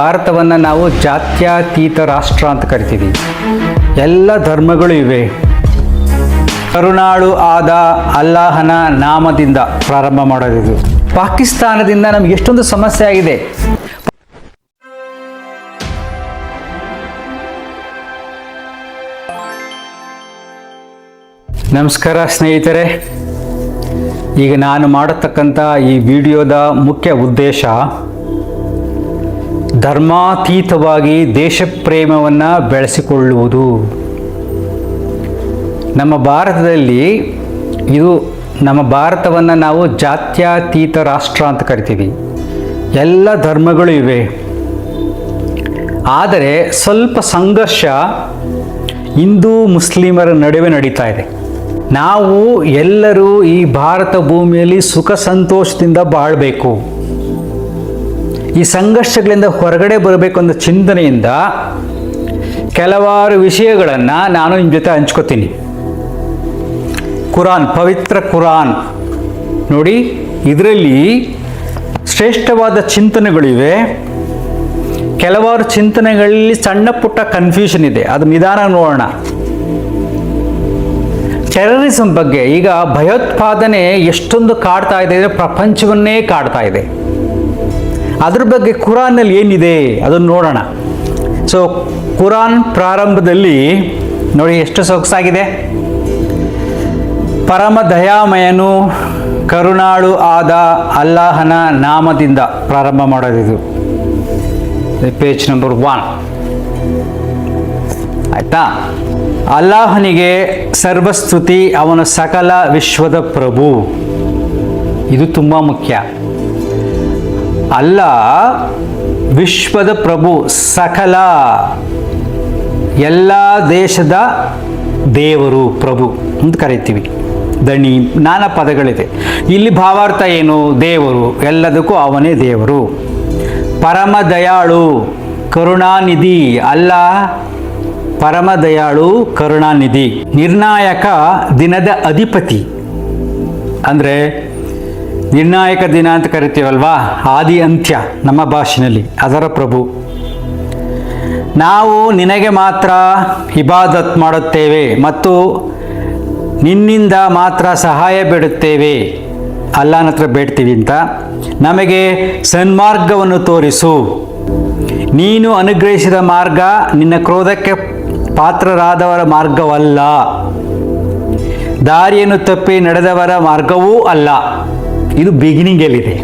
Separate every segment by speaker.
Speaker 1: ಭಾರತವನ್ನು ನಾವು ಜಾತ್ಯತೀತ ರಾಷ್ಟ್ರ ಅಂತ ಕರಿತೀವಿ. ಎಲ್ಲ ಧರ್ಮಗಳು ಇವೆ. ಕರುಣಾಳು ಆದ ಅಲ್ಲಾಹನ ನಾಮದಿಂದ ಪ್ರಾರಂಭ ಮಾಡೋದಿದು. ಪಾಕಿಸ್ತಾನದಿಂದ ನಮ್ಗೆ ಎಷ್ಟೊಂದು ಸಮಸ್ಯೆ ಆಗಿದೆ. ನಮಸ್ಕಾರ ಸ್ನೇಹಿತರೆ, ಈಗ ನಾನು ಮಾಡತಕ್ಕಂಥ ಈ ವಿಡಿಯೋದ ಮುಖ್ಯ ಉದ್ದೇಶ ಧರ್ಮಾತೀತವಾಗಿ ದೇಶ ಪ್ರೇಮವನ್ನು ಬೆಳೆಸಿಕೊಳ್ಳುವುದು. ನಮ್ಮ ಭಾರತದಲ್ಲಿ ನಮ್ಮ ಭಾರತವನ್ನು ನಾವು ಜಾತ್ಯತೀತ ರಾಷ್ಟ್ರ ಅಂತ ಕರಿತೀವಿ. ಎಲ್ಲ ಧರ್ಮಗಳು ಇವೆ. ಆದರೆ ಸ್ವಲ್ಪ ಸಂಘರ್ಷ ಹಿಂದೂ ಮುಸ್ಲಿಮರ ನಡುವೆ ನಡೀತಾ ಇದೆ. ನಾವು ಎಲ್ಲರೂ ಈ ಭಾರತ ಭೂಮಿಯಲ್ಲಿ ಸುಖ ಸಂತೋಷದಿಂದ ಬಾಳಬೇಕು, ಈ ಸಂಘರ್ಷಗಳಿಂದ ಹೊರಗಡೆ ಬರಬೇಕು ಅನ್ನೋ ಚಿಂತನೆಯಿಂದ ಕೆಲವಾರು ವಿಷಯಗಳನ್ನು ನಾನು ನಿಮ್ಮ ಜೊತೆ ಹಂಚ್ಕೋತೀನಿ. ಕುರಾನ್, ಪವಿತ್ರ ಕುರಾನ್ ನೋಡಿ, ಇದರಲ್ಲಿ ಶ್ರೇಷ್ಠವಾದ ಚಿಂತನೆಗಳಿವೆ. ಕೆಲವಾರು ಚಿಂತನೆಗಳಲ್ಲಿ ಸಣ್ಣ ಪುಟ್ಟ ಕನ್ಫ್ಯೂಷನ್ ಇದೆ, ಅದು ನಿಧಾನ ನೋಡೋಣ. ಟೆರರಿಸಮ್ ಬಗ್ಗೆ, ಈಗ ಭಯೋತ್ಪಾದನೆ ಎಷ್ಟೊಂದು ಕಾಡ್ತಾ ಇದೆ ಅಂದರೆ ಪ್ರಪಂಚವನ್ನೇ ಕಾಡ್ತಾ ಇದೆ. ಅದ್ರ ಬಗ್ಗೆ ಕುರಾನ್ನಲ್ಲಿ ಏನಿದೆ ಅದನ್ನು ನೋಡೋಣ. ಸೊ ಕುರಾನ್ ಪ್ರಾರಂಭದಲ್ಲಿ ನೋಡಿ ಎಷ್ಟು ಸೊಗಸಾಗಿದೆ. ಪರಮ ದಯಾಮಯನು ಕರುಣಾಳು ಆದ ಅಲ್ಲಾಹನ ನಾಮದಿಂದ ಪ್ರಾರಂಭ ಮಾಡೋದಿದು. ಪೇಜ್ ನಂಬರ್ 1 ಆಯ್ತಾ. ಅಲ್ಲಾಹನಿಗೆ ಸರ್ವಸ್ತುತಿ, ಅವನ ಸಕಲ ವಿಶ್ವದ ಪ್ರಭು. ಇದು ತುಂಬ ಮುಖ್ಯ. ಅಲ್ಲಾಹ್ ವಿಶ್ವದ ಪ್ರಭು, ಸಕಲ ಎಲ್ಲ ದೇಶದ ದೇವರು, ಪ್ರಭು ಅಂತ ಕರಿತೀವಿ. ದಣಿ ನಾನಾ ಪದಗಳಿದೆ. ಇಲ್ಲಿ ಭಾವಾರ್ಥ ಏನು? ದೇವರು, ಎಲ್ಲದಕ್ಕೂ ಅವನೇ ದೇವರು. ಪರಮ ದಯಾಳು, ಕರುಣಾನಿಧಿ. ಅಲ್ಲಾಹ್ ಪರಮ ದಯಾಳು, ಕರುಣಾನಿಧಿ. ನಿರ್ಣಾಯಕ, ದಿನದ ಅಧಿಪತಿ. ಅಂದರೆ ನಿರ್ಣಾಯಕ ದಿನ ಅಂತ ಕರಿತೀವಲ್ವಾ, ಆದಿ ಅಂತ್ಯ ನಮ್ಮ ಭಾಷೆಯಲ್ಲಿ, ಅದರ ಪ್ರಭು. ನಾವು ನಿನಗೆ ಮಾತ್ರ ಇಬಾದತ್ ಮಾಡುತ್ತೇವೆ ಮತ್ತು ನಿನ್ನಿಂದ ಮಾತ್ರ ಸಹಾಯ ಬೇಡುತ್ತೇವೆ. ಅಲ್ಲಾಹನ ಹತ್ರ ಬೇಡ್ತೀವಿ ಅಂತ. ನಮಗೆ ಸನ್ಮಾರ್ಗವನ್ನು ತೋರಿಸು. ನೀನು ಅನುಗ್ರಹಿಸಿದ ಮಾರ್ಗ ನಿನ್ನ ಕ್ರೋಧಕ್ಕೆ ಪಾತ್ರರಾದವರ ಮಾರ್ಗವಲ್ಲ, ದಾರಿಯನ್ನು ತಪ್ಪಿ ನಡೆದವರ ಮಾರ್ಗವೂ ಅಲ್ಲ. ಇದು ಬಿಗಿನಿಂಗಲ್ಲಿದೆ.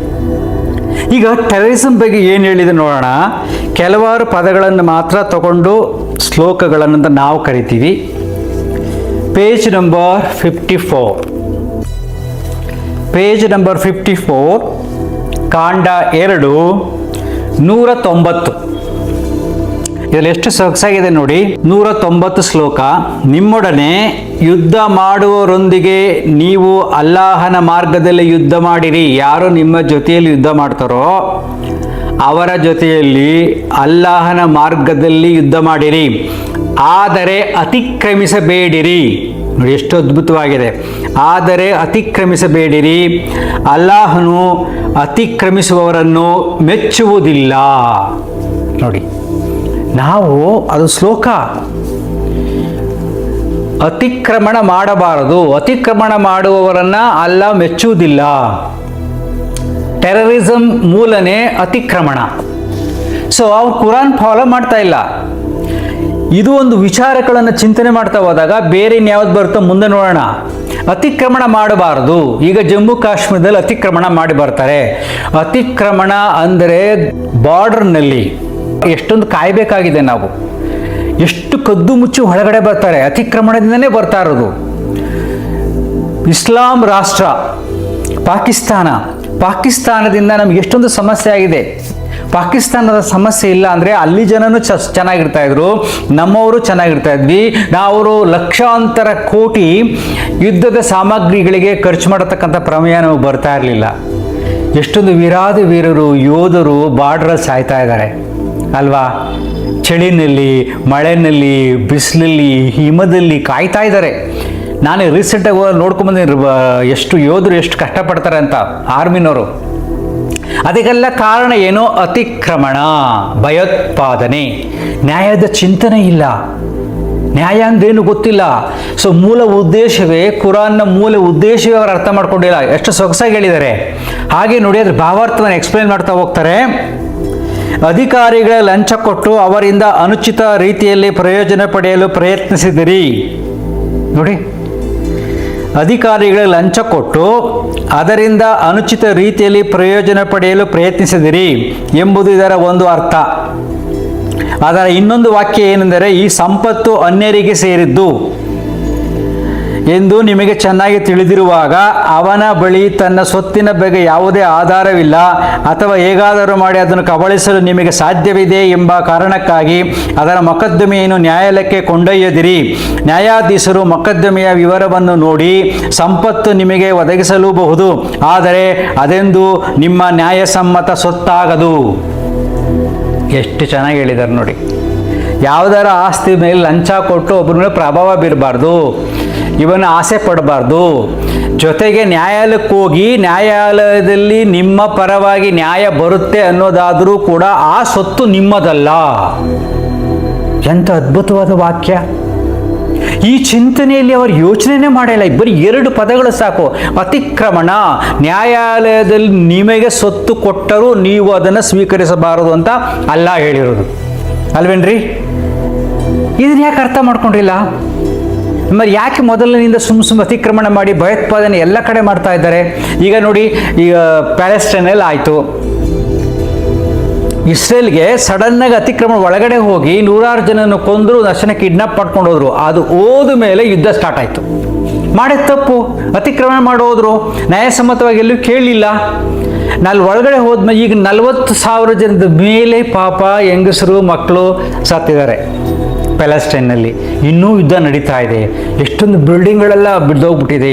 Speaker 1: ಈಗ ಟೆರರಿಸಮ್ ಬಗ್ಗೆ ಏನು ಹೇಳಿದೆ ನೋಡೋಣ. ಕೆಲವಾರು ಪದಗಳನ್ನು ಮಾತ್ರ ತಗೊಂಡು ಶ್ಲೋಕಗಳನ್ನು ನಾವು ಕರಿತೀವಿ. ಪೇಜ್ ನಂಬರ್ 54, ಪೇಜ್ ನಂಬರ್ 54, ಕಾಂಡ 2, 190. ಇದರಲ್ಲಿ ಎಷ್ಟು ಸೊಗಸಾಗಿದೆ ನೋಡಿ. 190 ಶ್ಲೋಕ. ನಿಮ್ಮೊಡನೆ ಯುದ್ಧ ಮಾಡುವವರೊಂದಿಗೆ ನೀವು ಅಲ್ಲಾಹನ ಮಾರ್ಗದಲ್ಲಿ ಯುದ್ಧ ಮಾಡಿರಿ. ಯಾರು ನಿಮ್ಮ ಜೊತೆಯಲ್ಲಿ ಯುದ್ಧ ಮಾಡ್ತಾರೋ ಅವರ ಜೊತೆಯಲ್ಲಿ ಅಲ್ಲಾಹನ ಮಾರ್ಗದಲ್ಲಿ ಯುದ್ಧ ಮಾಡಿರಿ. ಆದರೆ ಅತಿಕ್ರಮಿಸಬೇಡಿರಿ. ನೋಡಿ ಎಷ್ಟು ಅದ್ಭುತವಾಗಿದೆ. ಆದರೆ ಅತಿಕ್ರಮಿಸಬೇಡಿರಿ. ಅಲ್ಲಾಹನು ಅತಿಕ್ರಮಿಸುವವರನ್ನು ಮೆಚ್ಚುವುದಿಲ್ಲ. ನೋಡಿ, ನಾವು ಅದು ಶ್ಲೋಕ. ಅತಿಕ್ರಮಣ ಮಾಡಬಾರದು. ಅತಿಕ್ರಮಣ ಮಾಡುವವರನ್ನ ಅಲ್ಲಾಹ್ ಮೆಚ್ಚುವುದಿಲ್ಲ. ಟೆರರಿಸಮ್ ಮೂಲನೇ ಅತಿಕ್ರಮಣ. ಸೊ ಅವ್ರು ಕುರಾನ್ ಫಾಲೋ ಮಾಡ್ತಾ ಇಲ್ಲ. ಇದು ಒಂದು ವಿಚಾರಗಳನ್ನು ಚಿಂತನೆ ಮಾಡ್ತಾ ಹೋದಾಗ ಬೇರೆ ಇನ್ಯಾವ್ದು ಬರುತ್ತೋ ಮುಂದೆ ನೋಡೋಣ. ಅತಿಕ್ರಮಣ ಮಾಡಬಾರದು. ಈಗ ಜಮ್ಮು ಕಾಶ್ಮೀರದಲ್ಲಿ ಅತಿಕ್ರಮಣ ಮಾಡಿ ಬರ್ತಾರೆ. ಅತಿಕ್ರಮಣ ಅಂದರೆ ಬಾರ್ಡರ್ನಲ್ಲಿ ಎಷ್ಟೊಂದು ಕಾಯಬೇಕಾಗಿದೆ ನಾವು. ಎಷ್ಟು ಕದ್ದು ಮುಚ್ಚಿ ಒಳಗಡೆ ಬರ್ತಾರೆ. ಅತಿಕ್ರಮಣದಿಂದನೇ ಬರ್ತಾ ಇರೋದು. ಇಸ್ಲಾಂ ರಾಷ್ಟ್ರ ಪಾಕಿಸ್ತಾನದಿಂದ ನಮ್ಗೆ ಎಷ್ಟೊಂದು ಸಮಸ್ಯೆ ಆಗಿದೆ. ಪಾಕಿಸ್ತಾನದ ಸಮಸ್ಯೆ ಇಲ್ಲ ಅಂದರೆ ಅಲ್ಲಿ ಜನನೂ ಚೆನ್ನಾಗಿರ್ತಾ ಇದ್ರು, ನಮ್ಮವರು ಚೆನ್ನಾಗಿರ್ತಾ ಇದ್ವಿ. ನಾವು ಲಕ್ಷಾಂತರ ಕೋಟಿ ಯುದ್ಧದ ಸಾಮಗ್ರಿಗಳಿಗೆ ಖರ್ಚು ಮಾಡತಕ್ಕಂಥ ಪ್ರಮೇಯ ನಾವು ಬರ್ತಾ ಇರಲಿಲ್ಲ. ಎಷ್ಟೊಂದು ವೀರರು ಯೋಧರು ಬಾರ್ಡ್ರಲ್ಲಿ ಸಾಯ್ತಾ ಇದ್ದಾರೆ ಅಲ್ವಾ. ಚಳಿನಲ್ಲಿ, ಮಳೆಯಲ್ಲಿ, ಬಿಸಿಲಲ್ಲಿ, ಹಿಮದಲ್ಲಿ ಕಾಯ್ತಾ ಇದ್ದಾರೆ. ನಾನು ರೀಸೆಂಟಾಗಿ ನೋಡ್ಕೊಂಬಂದಿನಿ ಎಷ್ಟು ಯೋಧರು ಎಷ್ಟು ಕಷ್ಟಪಡ್ತಾರೆ ಅಂತ, ಆರ್ಮಿನವರು. ಅದಕ್ಕೆಲ್ಲ ಕಾರಣ ಏನು? ಅತಿಕ್ರಮಣ, ಭಯೋತ್ಪಾದನೆ, ನ್ಯಾಯದ ಚಿಂತನೆ ಇಲ್ಲ, ನ್ಯಾಯ ಅಂದ್ರೇನು ಗೊತ್ತಿಲ್ಲ. ಸೊ ಮೂಲ ಉದ್ದೇಶವೇ, ಕುರಾನ್ನ ಮೂಲ ಉದ್ದೇಶವೇ ಅವರು ಅರ್ಥ ಮಾಡ್ಕೊಂಡಿಲ್ಲ. ಎಷ್ಟು ಸೊಗಸಾಗಿ ಹೇಳಿದ್ದಾರೆ. ಹಾಗೆ ನೋಡಿ ಅದ್ರ ಭಾವಾರ್ಥವನ್ನು ಎಕ್ಸ್ಪ್ಲೇನ್ ಮಾಡ್ತಾ ಹೋಗ್ತಾರೆ. ಅಧಿಕಾರಿಗಳ ಲಂಚ ಕೊಟ್ಟು ಅವರಿಂದ ಅನುಚಿತ ರೀತಿಯಲ್ಲಿ ಪ್ರಯೋಜನ ಪಡೆಯಲು ಪ್ರಯತ್ನಿಸಿದಿರಿ. ನೋಡಿ, ಅಧಿಕಾರಿಗಳ ಲಂಚ ಕೊಟ್ಟು ಅದರಿಂದ ಅನುಚಿತ ರೀತಿಯಲ್ಲಿ ಪ್ರಯೋಜನ ಪಡೆಯಲು ಪ್ರಯತ್ನಿಸಿದಿರಿ ಎಂಬುದು ಇದರ ಒಂದು ಅರ್ಥ. ಅದರ ಇನ್ನೊಂದು ವಾಕ್ಯ ಏನೆಂದರೆ, ಈ ಸಂಪತ್ತು ಅನ್ಯರಿಗೆ ಸೇರಿದ್ದು ಎಂದು ನಿಮಗೆ ಚೆನ್ನಾಗಿ ತಿಳಿದಿರುವಾಗ ಅವನ ಬಳಿ ತನ್ನ ಸ್ವತ್ತಿನ ಬಗ್ಗೆ ಯಾವುದೇ ಆಧಾರವಿಲ್ಲ ಅಥವಾ ಹೇಗಾದರೂ ಮಾಡಿ ಅದನ್ನು ಕಬಳಿಸಲು ನಿಮಗೆ ಸಾಧ್ಯವಿದೆ ಎಂಬ ಕಾರಣಕ್ಕಾಗಿ ಅದರ ಮೊಕದ್ದಮೆಯನ್ನು ನ್ಯಾಯಾಲಯಕ್ಕೆ ಕೊಂಡೊಯ್ಯದಿರಿ. ನ್ಯಾಯಾಧೀಶರು ಮೊಕದ್ದಮೆಯ ವಿವರವನ್ನು ನೋಡಿ ಸಂಪತ್ತು ನಿಮಗೆ ಒದಗಿಸಲೂಬಹುದು, ಆದರೆ ಅದೆಂದು ನಿಮ್ಮ ನ್ಯಾಯಸಮ್ಮತ ಸ್ವತ್ತಾಗದು. ಎಷ್ಟು ಚೆನ್ನಾಗಿ ಹೇಳಿದ್ದಾರೆ ನೋಡಿ. ಯಾವುದರ ಆಸ್ತಿ ಮೇಲೆ ಲಂಚ ಕೊಟ್ಟು ಒಬ್ಬರ ಮೇಲೆ ಪ್ರಭಾವ ಬೀರಬಾರ್ದು, ಇವನು ಆಸೆ ಪಡಬಾರ್ದು. ಜೊತೆಗೆ ನ್ಯಾಯಾಲಯಕ್ಕೆ ಹೋಗಿ ನ್ಯಾಯಾಲಯದಲ್ಲಿ ನಿಮ್ಮ ಪರವಾಗಿ ನ್ಯಾಯ ಬರುತ್ತೆ ಅನ್ನೋದಾದರೂ ಕೂಡ ಆ ಸ್ವತ್ತು ನಿಮ್ಮದಲ್ಲ. ಎಂಥ ಅದ್ಭುತವಾದ ವಾಕ್ಯ. ಈ ಚಿಂತನೆಯಲ್ಲಿ ಅವರು ಯೋಚನೆನೇ ಮಾಡಿಲ್ಲ. ಬರೀ 2 ಪದಗಳು ಸಾಕು. ಅತಿಕ್ರಮಣ, ನ್ಯಾಯಾಲಯದಲ್ಲಿ ನಿಮಗೆ ಸ್ವತ್ತು ಕೊಟ್ಟರೂ ನೀವು ಅದನ್ನು ಸ್ವೀಕರಿಸಬಾರದು ಅಂತ ಅಲ್ಲ ಹೇಳಿರೋದು ಅಲ್ವೇನ್ರಿ? ಇದನ್ನ ಯಾಕೆ ಅರ್ಥ ಮಾಡ್ಕೊಂಡಿಲ್ಲ? మరి ಯಾಕೆ ಮೊದಲಿನಿಂದ ಸುಮ್ಮ ಅತಿಕ್ರಮಣ ಮಾಡಿ ಭಯೋತ್ಪಾದನೆ ಎಲ್ಲ ಕಡೆ ಮಾಡ್ತಾ ಇದ್ದಾರೆ? ಈಗ ನೋಡಿ, ಈಗ ಪ್ಯಾಲೆಸ್ಟೈನಲ್ಲಿ ಆಯಿತು, ಇಸ್ರೇಲ್ಗೆ ಸಡನ್ನಾಗಿ ಅತಿಕ್ರಮಣ ಒಳಗಡೆ ಹೋಗಿ 100 ಜನನ್ನು ಕೊಂದರು, ದರ್ಶನ ಕಿಡ್ನಾಪ್ ಮಾಡ್ಕೊಂಡು ಹೋದ್ರು. ಅದು ಹೋದ ಮೇಲೆ ಯುದ್ಧ ಸ್ಟಾರ್ಟ್ ಆಯಿತು. ಮಾಡಿದ ತಪ್ಪು, ಅತಿಕ್ರಮಣ ಮಾಡೋದ್ರು, ನ್ಯಾಯಸಮ್ಮತವಾಗಿ ಎಲ್ಲೂ ಕೇಳಲಿಲ್ಲ. ಒಳಗಡೆ ಹೋದ್ಮೇಲೆ ಈಗ 40,000 ಜನದ ಮೇಲೆ ಪಾಪ ಹೆಂಗಸರು ಮಕ್ಕಳು ಸತ್ತಿದ್ದಾರೆ ಪ್ಯಾಲೆಸ್ಟೈನ್ನಲ್ಲಿ. ಇನ್ನೂ ಯುದ್ಧ ನಡೀತಾ ಇದೆ. ಎಷ್ಟೊಂದು ಬಿಲ್ಡಿಂಗ್ಗಳೆಲ್ಲ ಬಿದ್ದೋಗ್ಬಿಟ್ಟಿದೆ,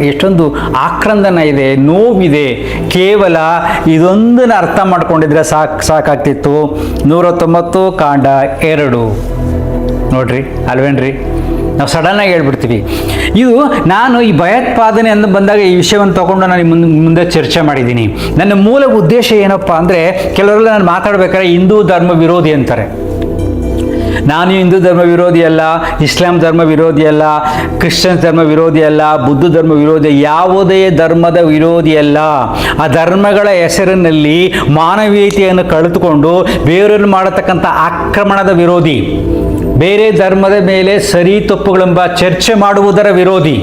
Speaker 1: ಎಷ್ಟೊಂದು ಆಕ್ರಂದನ ಇದೆ, ನೋವಿದೆ. ಕೇವಲ ಇದೊಂದನ್ನು ಅರ್ಥ ಮಾಡ್ಕೊಂಡಿದ್ರೆ ಸಾಕಾಗ್ತಿತ್ತು. 190 ಕಾಂಡ 2 ನೋಡ್ರಿ ಅಲ್ವೇನ್ರಿ? ನಾವು ಸಡನ್ನಾಗಿ ಹೇಳ್ಬಿಡ್ತೀವಿ. ಇದು ನಾನು ಈ ಭಯೋತ್ಪಾದನೆ ಅಂತ ಬಂದಾಗ ಈ ವಿಷಯವನ್ನು ತಗೊಂಡು ನಾನು ಮುಂದೆ ಚರ್ಚೆ ಮಾಡಿದ್ದೀನಿ. ನನ್ನ ಮೂಲ ಉದ್ದೇಶ ಏನಪ್ಪ ಅಂದರೆ, ಕೆಲವರೆಲ್ಲ ನಾನು ಮಾತಾಡ್ಬೇಕಾದ್ರೆ ಹಿಂದೂ ಧರ್ಮ ವಿರೋಧಿ ಅಂತಾರೆ. ನಾನು ಹಿಂದೂ ಧರ್ಮ ವಿರೋಧಿ ಅಲ್ಲ, ಇಸ್ಲಾಂ ಧರ್ಮ ವಿರೋಧಿ ಅಲ್ಲ, ಕ್ರಿಶ್ಚಿಯನ್ ಧರ್ಮ ವಿರೋಧಿ ಅಲ್ಲ, ಬುದ್ಧ ಧರ್ಮ ವಿರೋಧಿ, ಯಾವುದೇ ಧರ್ಮದ ವಿರೋಧಿ ಅಲ್ಲ. ಆ ಧರ್ಮಗಳ ಹೆಸರಿನಲ್ಲಿ ಮಾನವೀಯತೆಯನ್ನು ಕಳೆದುಕೊಂಡು ಬೇರೆಯವ್ರನ್ನು ಮಾಡತಕ್ಕಂಥ ಆಕ್ರಮಣದ ವಿರೋಧಿ, ಬೇರೆ ಧರ್ಮದ ಮೇಲೆ ಸರಿ ತಪ್ಪುಗಳೆಂಬ ಚರ್ಚೆ ಮಾಡುವುದರ ವಿರೋಧಿ.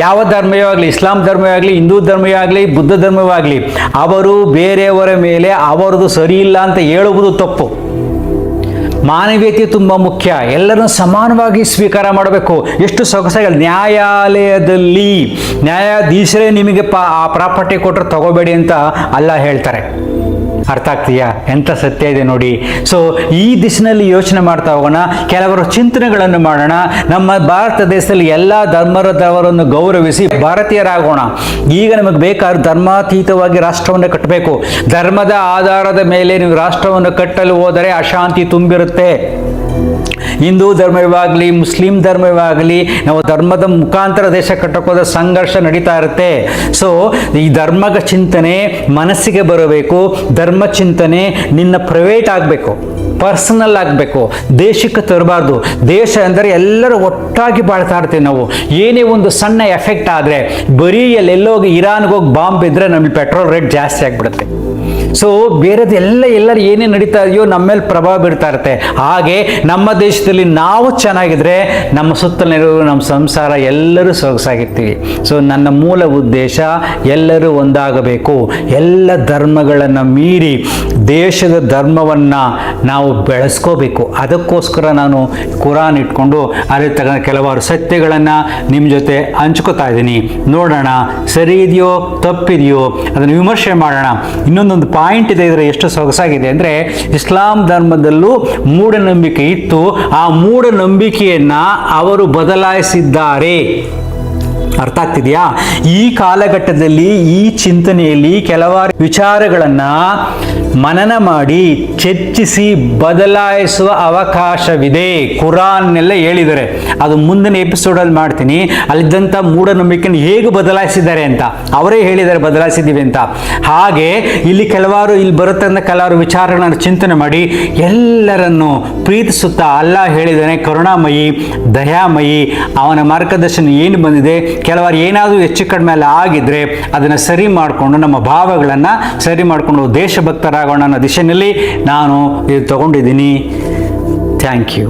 Speaker 1: ಯಾವ ಧರ್ಮವೇ ಆಗಲಿ, ಇಸ್ಲಾಂ ಧರ್ಮವೇ ಆಗಲಿ, ಹಿಂದೂ ಧರ್ಮವೇ ಆಗಲಿ, ಬುದ್ಧ ಧರ್ಮವೇ ಆಗಲಿ, ಅವರು ಬೇರೆಯವರ ಮೇಲೆ ಅವರದು ಸರಿ ಇಲ್ಲ ಅಂತ ಹೇಳುವುದು ತಪ್ಪು. ಮಾನವೀಯತೆ ತುಂಬ ಮುಖ್ಯ. ಎಲ್ಲರನ್ನು ಸಮಾನವಾಗಿ ಸ್ವೀಕಾರ ಮಾಡಬೇಕು. ಎಷ್ಟು ಸೊಗಸಾಗಿ ನ್ಯಾಯಾಲಯದಲ್ಲಿ ನ್ಯಾಯಾಧೀಶರೇ ನಿಮಗೆ ಆ ಪ್ರಾಪರ್ಟಿ ಕೊಟ್ಟರೆ ತಗೋಬೇಡಿ ಅಂತ ಅಲ್ಲ ಹೇಳ್ತಾರೆ. ಅರ್ಥ ಆಗ್ತೀಯಾ? ಎಂಥ ಸತ್ಯ ಇದೆ ನೋಡಿ. ಸೊ ಈ ದಿಶೆಯಲ್ಲಿ ಯೋಚನೆ ಮಾಡ್ತಾ ಹೋಗೋಣ, ಕೆಲವರು ಚಿಂತನೆಗಳನ್ನು ಮಾಡೋಣ. ನಮ್ಮ ಭಾರತ ದೇಶದಲ್ಲಿ ಎಲ್ಲ ಧರ್ಮದವರನ್ನು ಗೌರವಿಸಿ ಭಾರತೀಯರಾಗೋಣ. ಈಗ ನಮಗೆ ಬೇಕಾದ್ರೆ ಧರ್ಮಾತೀತವಾಗಿ ರಾಷ್ಟ್ರವನ್ನು ಕಟ್ಟಬೇಕು. ಧರ್ಮದ ಆಧಾರದ ಮೇಲೆ ನೀವು ರಾಷ್ಟ್ರವನ್ನು ಕಟ್ಟಲು ಹೋದರೆ ಅಶಾಂತಿ ತುಂಬಿರುತ್ತೆ. ಹಿಂದೂ ಧರ್ಮವಾಗಲಿ, ಮುಸ್ಲಿಂ ಧರ್ಮವಾಗಲಿ, ನಾವು ಧರ್ಮದ ಮುಖಾಂತರ ದೇಶ ಕಟ್ಟೋಕೋದ ಸಂಘರ್ಷ ನಡೀತಾ ಇರುತ್ತೆ. ಸೊ ಈ ಧರ್ಮದ ಚಿಂತನೆ ಮನಸ್ಸಿಗೆ ಬರಬೇಕು. ಧರ್ಮ ಚಿಂತನೆ ನಿನ್ನ ಪ್ರೈವೇಟ್ ಆಗಬೇಕು, ಪರ್ಸನಲ್ ಆಗಬೇಕು, ದೇಶಕ್ಕೆ ತರಬಾರ್ದು. ದೇಶ ಅಂದರೆ ಎಲ್ಲರೂ ಒಟ್ಟಾಗಿ ಬಾಳ್ತಾ ಇರ್ತೀವಿ ನಾವು. ಏನೇ ಒಂದು ಸಣ್ಣ ಎಫೆಕ್ಟ್ ಆದರೆ, ಬರೀ ಎಲ್ಲೋಗಿ ಇರಾನ್ಗೆ ಹೋಗಿ ಬಾಂಬ್ ಬಿದ್ದರೆ ನಮಗೆ ಪೆಟ್ರೋಲ್ ರೇಟ್ ಜಾಸ್ತಿ ಆಗಿಬಿಡುತ್ತೆ. ಸೊ ಬೇರೆದು ಎಲ್ಲರೂ ಏನೇ ನಡೀತಾ ಇದೆಯೋ ನಮ್ಮ ಮೇಲೆ ಪ್ರಭಾವ ಬೀರ್ತಾ ಇರುತ್ತೆ. ಹಾಗೆ ನಮ್ಮ ದೇಶದಲ್ಲಿ ನಾವು ಚೆನ್ನಾಗಿದ್ರೆ ನಮ್ಮ ಸುತ್ತಲಿರೋ ನಮ್ಮ ಸಂಸಾರ ಎಲ್ಲರೂ ಸೊಗಸಾಗಿರ್ತೀವಿ. ಸೊ ನನ್ನ ಮೂಲ ಉದ್ದೇಶ ಎಲ್ಲರೂ ಒಂದಾಗಬೇಕು. ಎಲ್ಲ ಧರ್ಮಗಳನ್ನು ಮೀರಿ ದೇಶದ ಧರ್ಮವನ್ನು ನಾವು ಬೆಳೆಸ್ಕೋಬೇಕು. ಅದಕ್ಕೋಸ್ಕರ ನಾನು ಕುರಾನ್ ಇಟ್ಕೊಂಡು ಅದೇ ತಗೊಂಡ ಕೆಲವಾರು ಸತ್ಯಗಳನ್ನು ನಿಮ್ಮ ಜೊತೆ ಹಂಚ್ಕೋತಾ ಇದ್ದೀನಿ. ನೋಡೋಣ ಸರಿ ಇದೆಯೋ ತಪ್ಪಿದೆಯೋ ಅದನ್ನು ವಿಮರ್ಶೆ ಮಾಡೋಣ. ಇನ್ನೊಂದೊಂದು ಪಾಯಿಂಟ್ ಇದೆ, ಇದರ ಎಷ್ಟು ಸೊಗಸಾಗಿದೆ ಅಂದರೆ, ಇಸ್ಲಾಂ ಧರ್ಮದಲ್ಲೂ ಮೂಢನಂಬಿಕೆ ಇತ್ತು. ಆ ಮೂಢನಂಬಿಕೆಯನ್ನ ಅವರು ಬದಲಾಯಿಸಿದ್ದಾರೆ. ಅರ್ಥ ಆಗ್ತಿದೆಯಾ? ಈ ಕಾಲಘಟ್ಟದಲ್ಲಿ ಈ ಚಿಂತನೆಯಲ್ಲಿ ಕೆಲವಾರು ವಿಚಾರಗಳನ್ನು ಮನನ ಮಾಡಿ ಚರ್ಚಿಸಿ ಬದಲಾಯಿಸುವ ಅವಕಾಶವಿದೆ. ಕುರಾನ್ನೆಲ್ಲ ಹೇಳಿದ್ದಾರೆ, ಅದು ಮುಂದಿನ ಎಪಿಸೋಡಲ್ಲಿ ಮಾಡ್ತೀನಿ. ಅಲ್ಲಿದ್ದಂಥ ಮೂಢನಂಬಿಕೆಯನ್ನು ಹೇಗೆ ಬದಲಾಯಿಸಿದ್ದಾರೆ ಅಂತ ಅವರೇ ಹೇಳಿದ್ದಾರೆ, ಬದಲಾಯಿಸಿದ್ದೀವಿ ಅಂತ. ಹಾಗೆ ಇಲ್ಲಿ ಬರುತ್ತಂತ ಕೆಲವರು ವಿಚಾರಗಳನ್ನು ಚಿಂತನೆ ಮಾಡಿ ಎಲ್ಲರನ್ನು ಪ್ರೀತಿಸುತ್ತಾ ಅಲ್ಲಾ ಹೇಳಿದ್ದಾನೆ ಕರುಣಾಮಯಿ, ದಯಾಮಯಿ. ಅವನ ಮಾರ್ಗದರ್ಶನ ಏನು ಬಂದಿದೆ, ಕೆಲವರು ಏನಾದರೂ ಹೆಚ್ಚು ಕಡಿಮೆ ಎಲ್ಲ ಆಗಿದ್ರೆ ಅದನ್ನು ಸರಿ ಮಾಡಿಕೊಂಡು ನಮ್ಮ ಭಾವಗಳನ್ನು ಸರಿ ಮಾಡಿಕೊಂಡು ದೇಶಭಕ್ತರಾಗೋಣ ಅನ್ನೋ ದಿಶೆಯಲ್ಲಿ ನಾನು ಇದು ತಗೊಂಡಿದ್ದೀನಿ. Thank you.